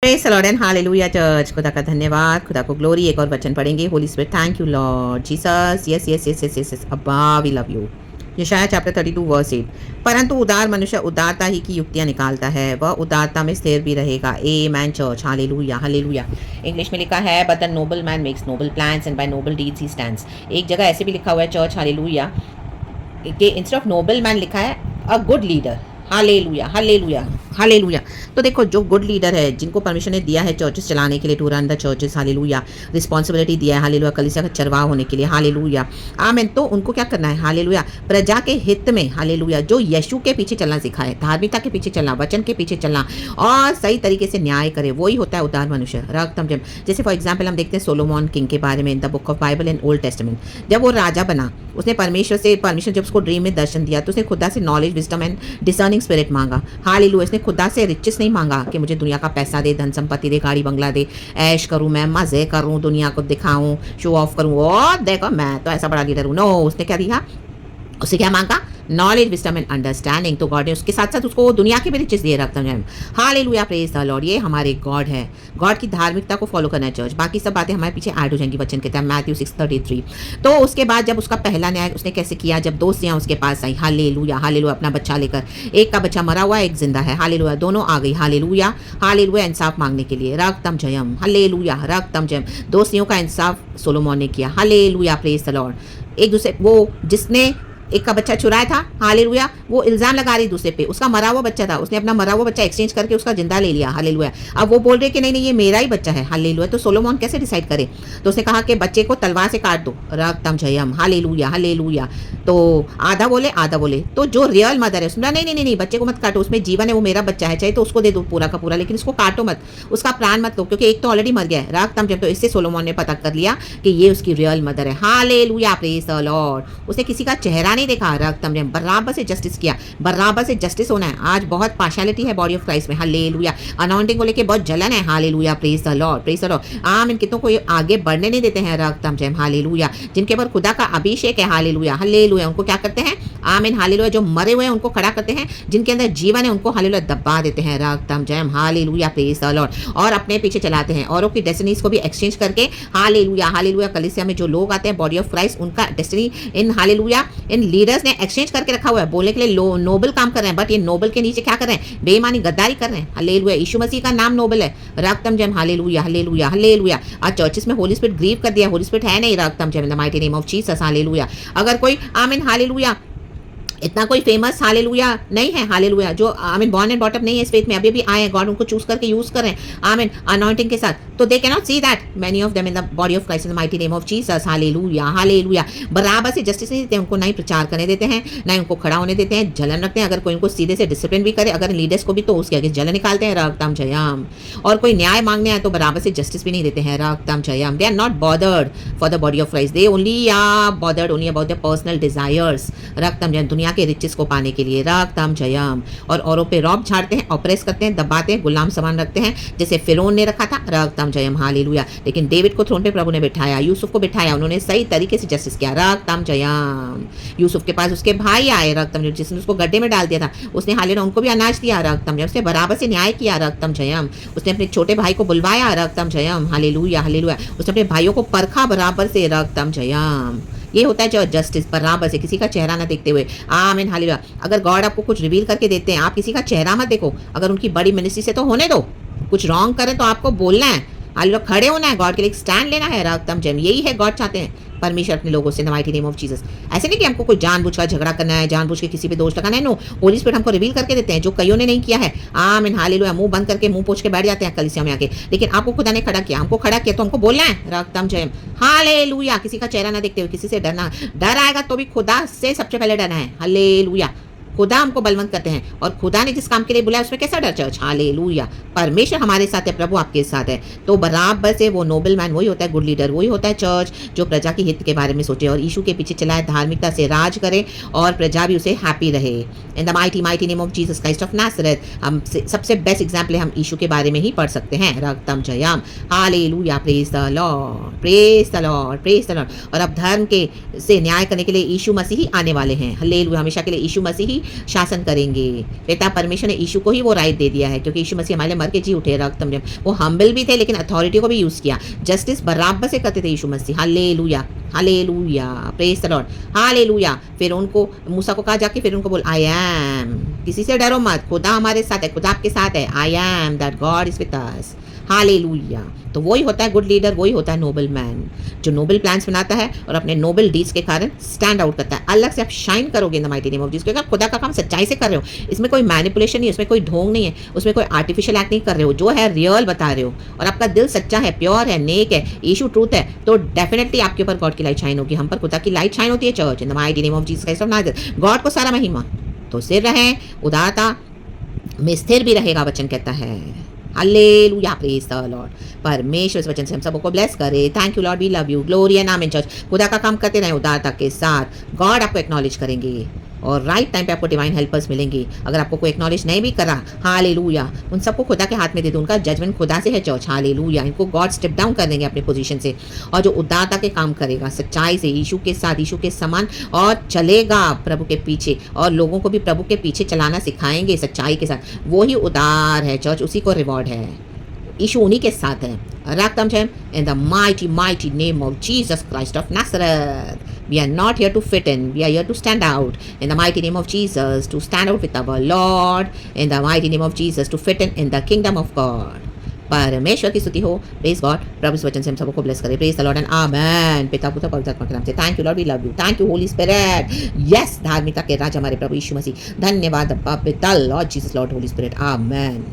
Praise the lord and hallelujah church. खुदा का धन्यवाद, खुदा को ग्लोरी। एक और वचन पढ़ेंगे। Holi spirit, thank you Lord Jesus. Yes yes yes yes yes yes अब्बा वी लव यू। यशायाह चैप्टर 32 वर्स 8। परंतु उदार मनुष्य उदारता ही की युक्तियां निकालता है, वह उदारता में स्थिर भी रहेगा। Amen church, hallelujah hallelujah. English में लिखा है, but the noble man makes noble plans and by noble deeds he stands. एक जगह ऐसे भी लिखा हुआ है चर्च, हालेलुया, कि इंस्टेड ऑफ नोबल मैन लिखा है a good leader. Hallelujah hallelujah hallelujah. तो देखो, जो गुड लीडर है, जिनको परमिशन ने दिया है चर्चेस चलाने के लिए, to run the churches, hallelujah, responsibility दिया है, हालेलुया, कलीसिया का चरवाह होने के लिए, हालेलुया, आमेन। तो उनको क्या करना है, हालेलुया, प्रजा के हित में, हालेलुया, जो यीशु के पीछे चलना सिखाए, धार्मिकता के पीछे चलना, वचन के पीछे चलना और सही तरीके से न्याय करे, वही होता है उदार मनुष्य। रक्तम जम, जैसे फॉर एग्जाम्पल हम देखते हैं सोलोमन किंग के बारे में in the book of Bible in old testament. जब वो राजा बना, उसने परमेश्वर से परमिशन, जब उसको ड्रीम में दर्शन दिया, तो उसने खुदा से knowledge, wisdom and discerning spirit मांगा। हालेलुया, इसने खुदा से रिचेस नहीं मांगा कि मुझे दुनिया का पैसा दे, धन संपत्ति दे, गाड़ी बंगला दे, ऐश करूं, मैं मजे करूं, दुनिया को दिखाऊं, शो ऑफ करूं, और देखो मैं तो ऐसा बड़ा लीडर हूं। नो, उसने क्या दिया, उसे क्या मांगा, नॉलेज, विजडम एंड अंडरस्टैंडिंग। तो गॉड ने उसके साथ साथ उसको दुनिया के भी रिचेस दिए रखता है। Hallelujah, praise the Lord. ये हमारे गॉड है। गॉड की धार्मिकता को फॉलो करना है चर्च। बाकी सब बातें हमारे पीछे ऐड हो जाएंगी वचन के तहत, मैथ्यू 6:33। तो उसके बाद जब उसका पहला न्याय उसने कैसे किया, जब दो सियां उसके पास आई, हालेलुया हालेलुया, अपना बच्चा लेकर, एक का बच्चा मरा हुआ, एक जिंदा है, हालेलुया, दोनों आ गई, हालेलुया हालेलुया, इंसाफ मांगने के लिए, रक्तम जयम, हालेलुया, रक्तम जयम। दो सियों का इंसाफ सोलोमन ने किया, हालेलुया, प्रेज द लॉर्ड। एक दूसरे, वो जिसने एक का बच्चा चुराया था, हालेलुया, वो इल्जाम लगा रही दूसरे पे, उसका मरा हुआ बच्चा था, उसने अपना मरा हुआ बच्चा एक्सचेंज करके उसका जिंदा ले लिया, हालेलुया। अब वो बोल रहे कि नहीं नहीं, ये मेरा ही बच्चा है, हालेलुया। तो सोलोमन कैसे डिसाइड करे, तो उसने कहा कि बच्चे को तलवार से काट दो, रक्तम जयम, हालेलुया हालेलुया। तो आधा बोले, तो जो रियल मदर है उसने नहीं नहीं नहीं, बच्चे को मत काटो, उसमें जीवन है, वो मेरा बच्चा है, चाहे तो उसको दे दो पूरा का पूरा, लेकिन उसको काटो मत, उसका प्राण मत लो, क्योंकि एक तो ऑलरेडी मर गया है, रक्तम जयम। तो इससे सोलोमन ने पता कर लिया कि ये उसकी रियल मदर है, हालेलुया, प्रेज द लॉर्ड। उसने किसी का चेहरा नहीं देखा, रक्तम जयम, बराबर से जस्टिस किया, बराबर से जस्टिस होना है। आज बहुत पार्शियलिटी है बॉडी ऑफ क्राइस्ट में, हालेलुया। अनॉइंटिंग को लेके बहुत जलन है, hallelujah, praise the Lord, praise the Lord. आमीन। कितनों को आगे बढ़ने नहीं देते हैं, रक्तम जयम, हालेलुया। जिनके ऊपर खुदा का अभिषेक है, हालेलुया हालेलुया, उनको क्या करते हैं, आमीन हालेलुया, जो मरे हुए हैं उनको खड़ा करते हैं, जिनके अंदर जीवन है उनको हालेलुया दबा देते हैं, रक्तम जयम, हालेलुया, प्रेज द लॉर्ड। और अपने पीछे चलाते हैं, औरों की डेस्टिनीज को भी एक्सचेंज करके, हालेलुया हालेलुया। कलीसिया में जो लोग आते हैं बॉडी ऑफ क्राइस्ट, उनका डेस्टिनी इन हालेलुया इन लीडर्स ने एक्सचेंज करके रखा हुआ है, बोलने के लिए नोबल काम कर रहे हैं, बट ये नोबल के नीचे क्या कर रहे हैं, बेईमानी, गद्दारी कर रहे हैं, हालेलुया। यीशु मसीह का नाम नोबल है, रक्तम जयम, हालेलुया हालेलुया हालेलुया। आज चर्चेस में होली स्पिरिट ग्रीव कर दिया, होली स्पिरिट है नहीं, रक्तम जयम, in the mighty name of Jesus, hallelujah. अगर कोई, आमीन हालेलुया, इतना कोई फेमस हालेलुया नहीं है, हालेलुया, जो आमीन बॉर्न एंड बॉटअप नहीं है इस फेथ में, अभी भी आए हैं, गॉड उनको चूज करके यूज कर रहे हैं, आमीन, अनॉइंटिंग के साथ, तो they can not see that many of them in the body of Christ in the mighty name of Jesus, hallelujah hallelujah. बराबर से जस्टिस नहीं देते, उनको नहीं प्रचार करने देते हैं, ना उनको खड़ा होने देते हैं, जलन रखते हैं। अगर कोई उनको सीधे से डिसिप्लिन भी करे, अगर लीडर्स को भी, तो उसके आगे जलन निकालते हैं, रक्तम जयम। और कोई न्याय मांगने आए तो बराबर से जस्टिस भी नहीं देते हैं, रक्तम जयम। They are not bothered for the body of Christ, they only are bothered only about the personal desires, रक्तम जयम, दुनिया के रिचेस को पाने के लिए, रक्तम जयम। और औरों पे रौब झाड़ते हैं, ऑपरेस करते हैं, दबाते हैं, गुलाम समान रखते हैं, जैसे फिरौन ने रखा था, रक्तम जयम, हालेलुया। लेकिन डेविड को थ्रोन पे प्रभु ने बिठाया, यूसुफ को बिठाया, उन्होंने सही तरीके से जस्टिस किया, रक्तम जयम। यूसुफ के पास उसके भाई आए, रक्तम जयम, जिसने उसको गड्ढे में डाल दिया था, उसने हालेलुया उनको भी अनाज दिया, रक्तम जयम, उसने बराबर से न्याय किया, रक्तम जयम। उसने अपने छोटे भाई को बुलवाया, रक्तम जयम, हालेलुया हालेलुया। उसने अपने भाइयों को परखा बराबर से, रक्तम जयम। ये होता है जो जस्टिस, बराबर से, किसी का चेहरा ना देखते हुए, आमीन हालेलुया। अगर गॉड आपको कुछ रिवील करके देते हैं, आप किसी का चेहरा मत देखो, अगर उनकी बड़ी मिनिस्ट्री से तो होने दो, कुछ रॉन्ग करें तो आपको बोलना है, हालेलुया, खड़े होना है, गॉड के लिए स्टैंड लेना है, रक्तम जयम। यही है गॉड चाहते हैं परमेश्वर अपने लोगों से, इन the mighty name of Jesus. ऐसे नहीं कि हमको कोई जानबूझ कर झगड़ा करना है, जानबूझ के किसी पे दोष लगाना है, नो, होली स्पिरिट हमको रिवील करके देते हैं, जो कईयों ने नहीं किया है, आमीन हालेलुया। मुंह बंद करके मुंह पोंछ के बैठ जाते हैं कलीसिया में आके, लेकिन आपको खुदा ने खड़ा किया, हमको खड़ा किया, तो हमको बोलना है, रक्तम जयम, हालेलुया। किसी का चेहरा ना देखते हुए, किसी से डरना, डर आएगा तो भी खुदा से सबसे पहले डरना है, हालेलुया। खुदा हमको बलवंत करते हैं, और खुदा ने जिस काम के लिए बुलाया उसमें कैसा डर चर्च, हालेलुया। परमेश्वर हमारे साथ है, प्रभु आपके साथ है, तो बराबर से वो नोबल मैन वही होता है, गुड लीडर वही होता है चर्च, जो प्रजा के हित के बारे में सोचे और यीशु के पीछे चलाए, धार्मिकता से राज करे और प्रजा भी उसे हैप्पी रहे, in the mighty mighty name of Jesus Christ of नासरत। हम सबसे बेस्ट एग्जाम्पल हम यीशु के बारे में ही पढ़ सकते हैं, रक्तम जयम, hallelujah, praise the Lord, praise the Lord, praise the Lord. और अब धर्म के से न्याय करने के लिए यीशु मसीह ही आने वाले हैं, हालेलुया, हमेशा के लिए यीशु मसीह ही शासन करेंगे। पिता परमेश्वर ने यीशु को ही वो राइट दे दिया है, क्योंकि यीशु मसीह हमारे लिए मर के जी उठे रक्तम जब वो हम्बल भी थे, लेकिन अथॉरिटी को भी यूज़ किया। जस्टिस बराबर से करते थे यीशु मसीह। Hallelujah, hallelujah, praise the Lord, hallelujah. फिर उनको मूसा को कहा जाके, फिर उनको बोल आई एम, किसी से डरो मत, खुदा हमारे साथ है, खुदा आपके साथ है। I am that God is with us. Hallelujah. तो वही होता है गुड लीडर, वही होता है नोबल मैन, जो नोबल प्लान्स बनाता है और अपने नोबल डीड्स के कारण स्टैंड आउट करता है। अलग से आप शाइन करोगे इन the mighty name of Jesus, क्योंकि आप खुदा का काम सच्चाई से कर रहे हो। इसमें कोई मैनिपुलेशन नहीं है, उसमें कोई ढोंग नहीं है, उसमें कोई आर्टिफिशियल एक्ट नहीं कर रहे हो, जो है रियल बता रहे हो, और आपका दिल सच्चा है, प्योर है, नेक है, यीशु ट्रूथ है, तो डेफिनेटली आपके ऊपर गॉड की लाइट शाइन होगी। हम पर खुदा की लाइट शाइन होती है church, in the mighty name of Jesus Christ of Nazareth. God को सारा महिमा। तो स्थिर रहे, उदारता में स्थिर भी रहेगा, वचन कहता है। Hallelujah, praise the lord. परमेश्वर इस वचन से हम सबको ब्लेस करे। Thank you lord, we love you. Glory and amen church. खुदा का काम करते रहें उदारता के साथ। गॉड आपको एक्नॉलेज करेंगे और राइट टाइम पे आपको डिवाइन हेल्पर्स मिलेंगे। अगर आपको कोई एक्नॉलेज नहीं भी करा, हालेलुया, उन सबको खुदा के हाथ में दे दो। उनका जजमेंट खुदा से है चर्च। हालेलुया। इनको गॉड स्टेप डाउन कर देंगे अपनी पोजीशन से, और जो उदारता के काम करेगा सच्चाई से, यीशु के साथ, यीशु के समान, और चलेगा प्रभु के पीछे, और लोगों को भी प्रभु के पीछे चलाना सिखाएंगे सच्चाई के साथ, वो ही उदार है चर्च, उसी को रिवॉर्ड है। यीशु उन्हीं के साथ है। रखता हूं in the mighty name of Jesus Christ of Nazareth. We are not here to fit in. We are here to stand out. In the mighty name of Jesus, to stand out with our Lord. In the mighty name of Jesus, to fit in the kingdom of God. परमेश्वर की स्तुति हो। Praise God. प्रभु इस वचन से हम सबको bless करे। Praise the lord and amen. पिता पुत्र पवित्र आत्मा के नाम से thank you lord, we love you. Thank you holy spirit. Yes, धार्मिकता के राज हमारे प्रभु यीशु मसीह। धन्यवाद अब्बा पिता, Lord Jesus, Lord Holy Spirit. आमेन।